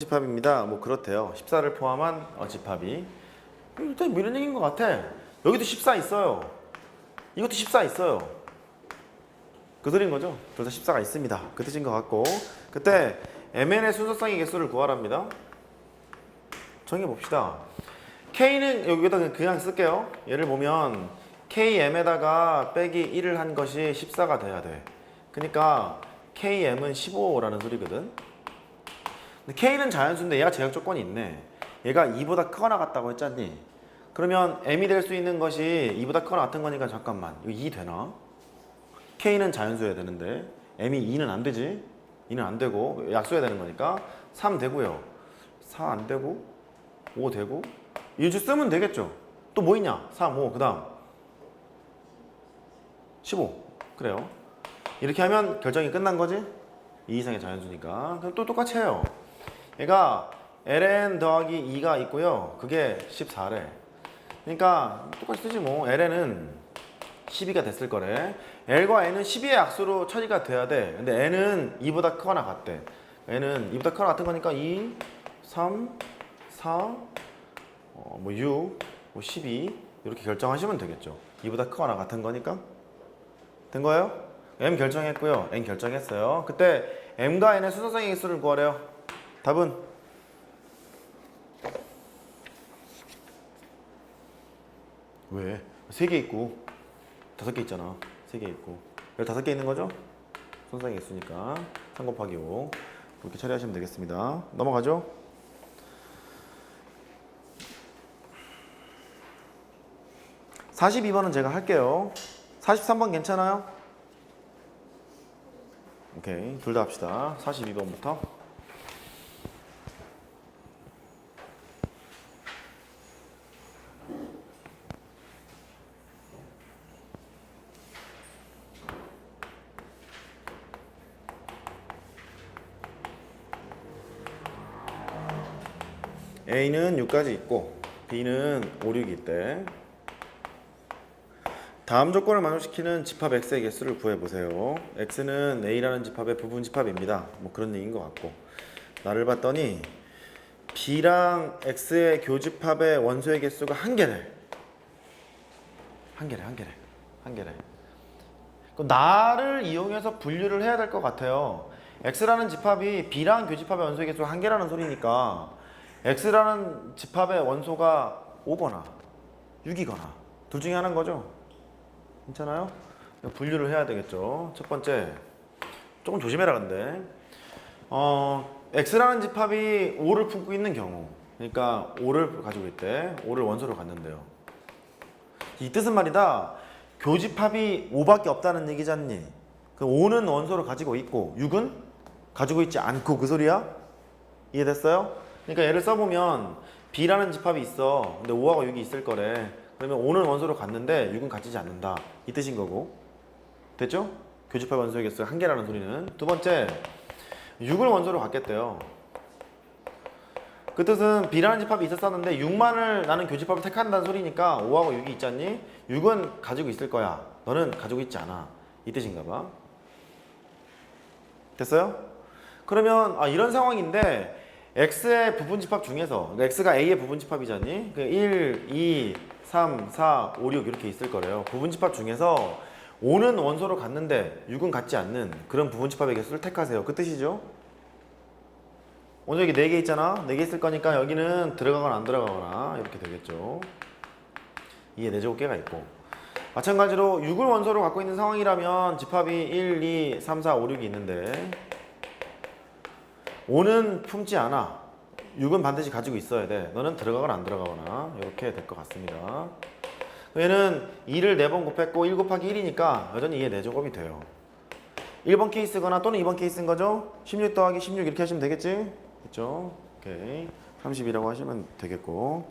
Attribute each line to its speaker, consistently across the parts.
Speaker 1: 집합입니다. 뭐 그렇대요. 14를 포함한 집합이. 일단 이런 얘기인 것 같아. 여기도 14 있어요. 이것도 14 있어요. 그 소리인 거죠. 둘 다 14가 있습니다. 그 뜻인 것 같고, 그때 MN의 순서상의 개수를 구하랍니다. 정해봅시다. K는 여기다 그냥 쓸게요. 예를 보면 KM에다가 빼기 1을 한 것이 14가 돼야 돼. 그러니까 KM은 15라는 소리거든. 근데 K는 자연수인데 얘가 제약 조건이 있네. 얘가 2보다 크거나 같다고 했잖니. 그러면 M이 될 수 있는 것이 2보다 크거나 같은 거니까 잠깐만, 이거 2 되나? K는 자연수여야 되는데 M이 2는 안 되지. 2는 안 되고 약수여야 되는 거니까 3 되고요. 4 안 되고 5 되고 이주 쓰면 되겠죠. 또 뭐 있냐? 3, 5, 그 다음 15. 그래요. 이렇게 하면 결정이 끝난 거지? 2 이상의 자연수니까. 그럼 또 똑같이 해요. 얘가 ln 더하기 2가 있고요. 그게 14래. 그러니까 똑같이 쓰지 뭐. ln은 12가 됐을 거래. l과 n은 12의 약수로 처리가 돼야 돼. 근데 n은 2보다 크거나 같대. n은 2보다 크거나 같은 거니까 2, 3, 4, 6, 12 이렇게 결정하시면 되겠죠. 2보다 크거나 같은 거니까. 된 거예요? m 결정했고요. n 결정했어요. 그때 m과 n의 순서상의 개수를 구하래요. 답은 왜? 3개 있고 5개 있잖아. 3개 있고 15개 있는 거죠? 순서상의 개수니까 3 곱하기 5 이렇게 처리하시면 되겠습니다. 넘어가죠? (42번은) 제가 할게요. 43번 괜찮아요? 오케이, 둘 다 합시다. 42번부터. A는 6까지 있고 B는 5, 6이 있대. 다음 조건을 만족시키는 집합 X의 개수를 구해보세요. X는 A라는 집합의 부분 집합입니다. 뭐 그런 얘기인 것 같고, 나를 봤더니 B랑 X의 교집합의 원소의 개수가 한 개래. 한 개래. 그럼 나를 이용해서 분류를 해야 될 것 같아요. X라는 집합이 B랑 교집합의 원소의 개수가 한 개라는 소리니까 X라는 집합의 원소가 5거나 6이거나 둘 중에 하나인 거죠. 괜찮아요? 분류를 해야 되겠죠. 첫 번째, 조금 조심해라. 근데 X라는 집합이 5를 품고 있는 경우, 그러니까 5를 가지고 있대. 5를 원소로 갖는데요. 이 뜻은 말이다, 교집합이 5밖에 없다는 얘기잖니. 그 5는 원소로 가지고 있고 6은 가지고 있지 않고, 그 소리야? 이해됐어요? 그러니까 얘를 써보면 B라는 집합이 있어. 근데 5하고 6이 있을 거래. 그러면 5는 원소로 갖는데 6은 갖지지 않는다, 이 뜻인 거고. 됐죠? 교집합 원소의 개수가 한 개라는 소리는. 두 번째, 6을 원소로 갖겠대요. 그 뜻은 B라는 집합이 있었었는데 6만을 나는 교집합을 택한다는 소리니까 5하고 6이 있잖니? 6은 가지고 있을 거야. 너는 가지고 있지 않아. 이 뜻인가 봐. 됐어요? 그러면 이런 상황인데 X의 부분집합 중에서, X가 A의 부분집합이잖니? 1, 2, 3, 4, 5, 6 이렇게 있을 거래요. 부분집합 중에서 5는 원소로 갖는데 6은 갖지 않는 그런 부분집합의 개수를 택하세요. 그 뜻이죠? 오늘 여기 4개 있잖아. 4개 있을 거니까 여기는 들어가거나 안 들어가거나 이렇게 되겠죠. 2에 4제곱개가 있고, 마찬가지로 6을 원소로 갖고 있는 상황이라면 집합이 1, 2, 3, 4, 5, 6이 있는데 5는 품지 않아. 6은 반드시 가지고 있어야 돼. 너는 들어가거나 안 들어가거나 이렇게 될 것 같습니다. 얘는 2를 4번 곱했고 1 곱하기 1이니까 여전히 2의 4제곱이 돼요. 1번 케이스거나 또는 2번 케이스인 거죠. 16 더하기 16 이렇게 하시면 되겠지? 그렇죠? 오케이. 30이라고 하시면 되겠고,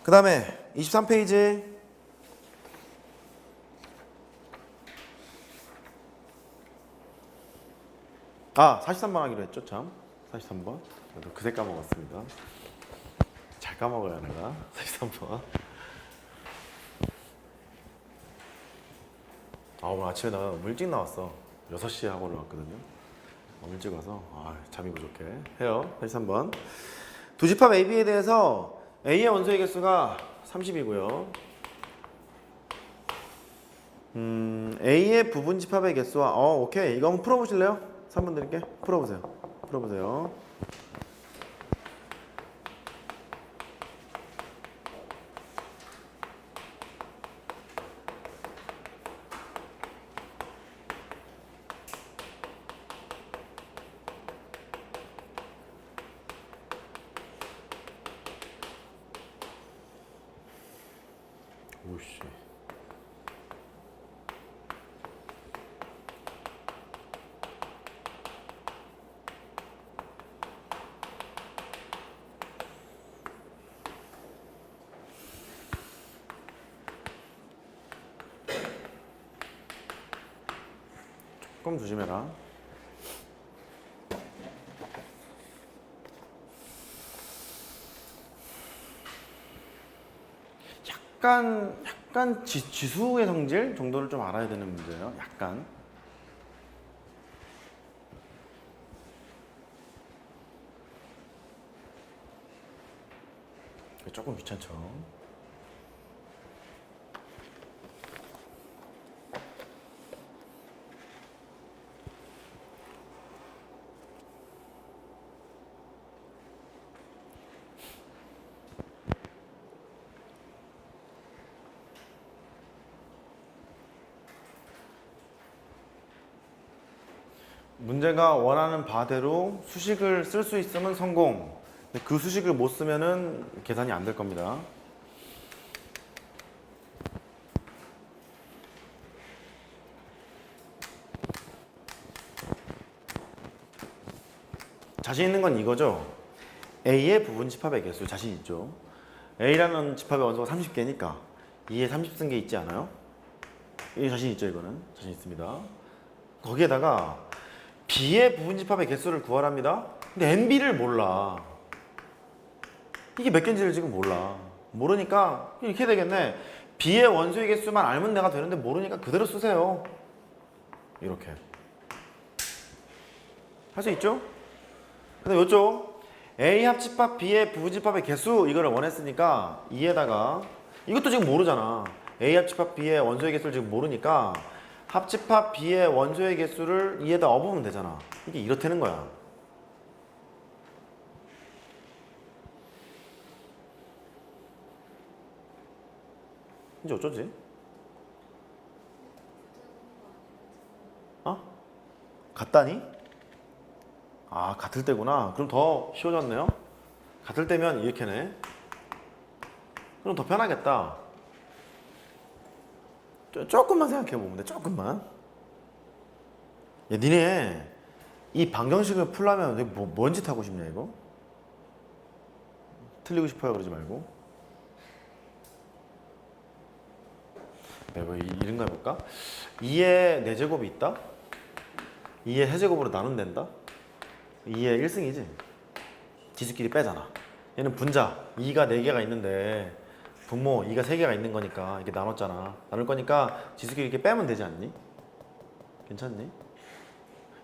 Speaker 1: 그 다음에 23페이지. 43번 하기로 했죠, 참. 43번. 저도 그새 까먹었습니다. 잘 까먹어요, 내가. 43번. 오늘 아침에 나 일찍 나왔어. 6시에 학원을 왔거든요. 너무 일찍 와서 잠이 부족해. 해요. 83번. 두 집합 AB에 대해서 A의 원소의 개수가 30이고요. A의 부분 집합의 개수와 오케이. 이거 한번 풀어보실래요? 3번 드릴게. 풀어보세요. 풀어보세요. 오씨. 조금 조심해라. 약간 지수의 성질 정도를 좀 알아야 되는 문제예요. 약간. 조금 귀찮죠. 문제가 원하는 바대로 수식을 쓸 수 있으면 성공. 근데 그 수식을 못 쓰면은 계산이 안 될 겁니다. 자신 있는 건 이거죠. A의 부분 집합의 개수 자신 있죠. A라는 집합의 원소가 30개니까 2에 30 쓴 게 있지 않아요? 이 자신 있죠. 이거는 자신 있습니다. 거기에다가 B의 부분 집합의 개수를 구하랍니다. 근데 NB를 몰라. 이게 몇 개인지를 지금 몰라. 모르니까 이렇게 되겠네. B의 원소의 개수만 알면 내가 되는데 모르니까 그대로 쓰세요. 이렇게 할 수 있죠? 근데 이쪽 A 합집합 B의 부집합의 개수 이거를 원했으니까 2에다가 이것도 지금 모르잖아. A 합집합 B의 원소의 개수를 지금 모르니까 합집합 B의 원소의 개수를 2에다 업으면 되잖아. 이게 이렇다는 거야. 이제 어쩌지? 같다니? 같을 때구나. 그럼 더 쉬워졌네요. 같을 때면 이렇게네. 그럼 더 편하겠다. 조금만 생각해 보면 돼. 조금만. 야, 니네 이 방정식을 풀려면 뭔 짓 하고 싶냐 이거? 틀리고 싶어요 그러지 말고. 내가 이런 거 해볼까? 2의 4제곱이 있다? 2의 세제곱으로 나눈댄다? 2의 1승이지? 지수끼리 빼잖아. 얘는 분자 2가 4개가 있는데 분모 2가 3개가 있는 거니까 이게 나눴잖아. 나눌 거니까 지수끼리 이렇게 빼면 되지 않니? 괜찮니?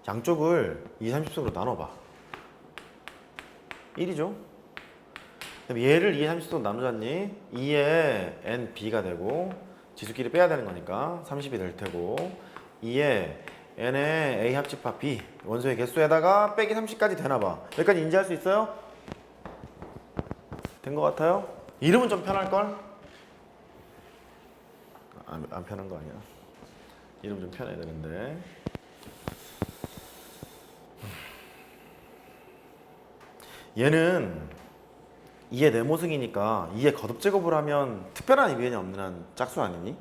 Speaker 1: 양쪽을 2, 30승으로 나눠봐. 1이죠? 그럼 얘를 2, 30승으로 나누잖니? 2에 NB가 되고 지수끼리 빼야 되는 거니까 30이 될 테고 2에 n의 A 합집합 B 원소의 개수에다가 빼기 30까지 되나봐. 여기까지 인지할 수 있어요? 된 것 같아요? 이름은 좀 편할걸? 안 편한 거 아니야. 이름 좀 편해야 되는데. 얘는 2의 네모승이니까 2의 거듭 제곱을 하면 특별한 이변이 없는 한 짝수 아니니?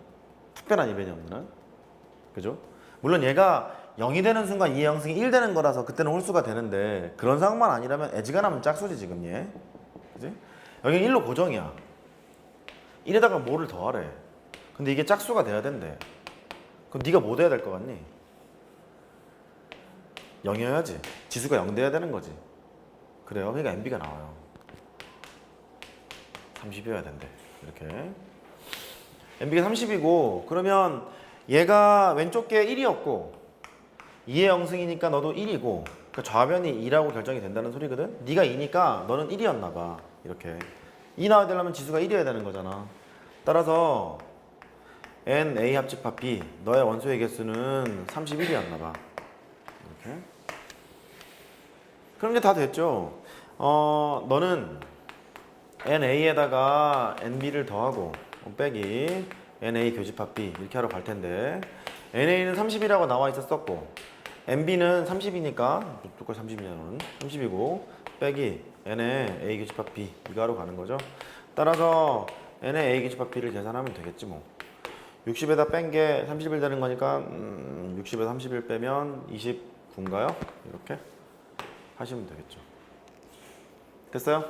Speaker 1: 특별한 이변이 없는 한? 그죠? 물론 얘가 0이 되는 순간 2의 형승이 1 되는 거라서 그때는 홀수가 되는데 그런 상황만 아니라면 애지간하면 짝수지 지금 얘. 그지? 여기는 1로 고정이야. 1에다가 뭐를 더하래. 근데 이게 짝수가 돼야 된대. 그럼 네가 뭐 돼야 될 것 같니? 0이어야지. 지수가 0 돼야 되는 거지. 그래요. 그러니까 NB가 나와요. 30이어야 된대. 이렇게. NB가 30이고 그러면 얘가 왼쪽 게 1이었고 2의 영승이니까 너도 1이고 그러니까 그 좌변이 2라고 결정이 된다는 소리거든. 네가 2니까 너는 1이었나 봐. 이렇게 2 나와야 되려면 지수가 1이어야 되는 거잖아. 따라서 n a 합집합 b 너의 원소의 개수는 31이었나 봐. 이렇게. 그럼 이제 다 됐죠. 너는 NA에다가 NB를 더하고 빼기 NA 교집합 B 이렇게 하러 갈 텐데 NA는 30이라고 나와 있었었고 NB는 30이니까 무조건 30이냐 너는 30이고 빼기 N의 A 교집합 B 이거 하러 가는 거죠. 따라서 N의 A 교집합 B를 계산하면 되겠지 뭐. 60에다 뺀 게 30일 되는 거니까 60에서 30일 빼면 29인가요? 이렇게 하시면 되겠죠. 됐어요?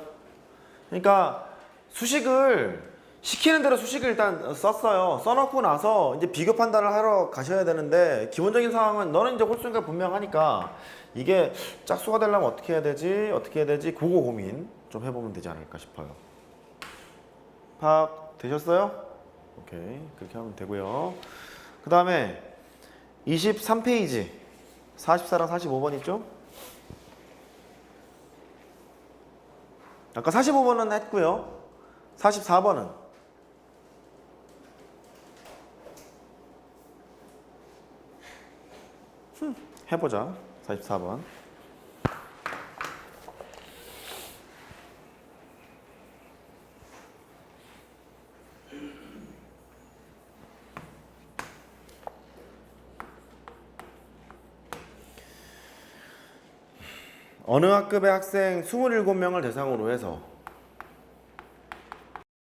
Speaker 1: 그러니까 수식을 시키는 대로 수식을 일단 썼어요. 써놓고 나서 이제 비교 판단을 하러 가셔야 되는데 기본적인 상황은 너는 이제 홀수니까 분명하니까 이게 짝수가 되려면 어떻게 해야 되지 그거 고민 좀 해보면 되지 않을까 싶어요. 파악 되셨어요? 오케이 그렇게 하면 되고요. 그 다음에 23페이지 44랑 45번 있죠? 아까 45번은 했고요. 44번은 해보자. 44번. 어느 학급의 학생 27명을 대상으로 해서